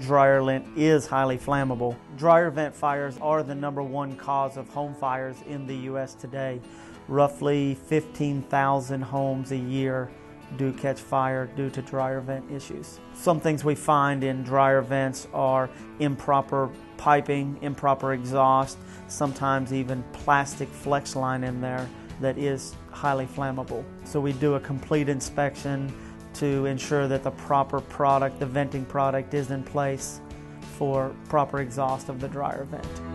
dryer lint is highly flammable. Dryer vent fires are the #1 cause of home fires in the U.S. today. Roughly 15,000 homes a year do catch fire due to dryer vent issues. Some things we find in dryer vents are improper piping, improper exhaust, sometimes even plastic flex line in there that is highly flammable. So we do a complete inspection to ensure that the proper product, the venting product, is in place for proper exhaust of the dryer vent.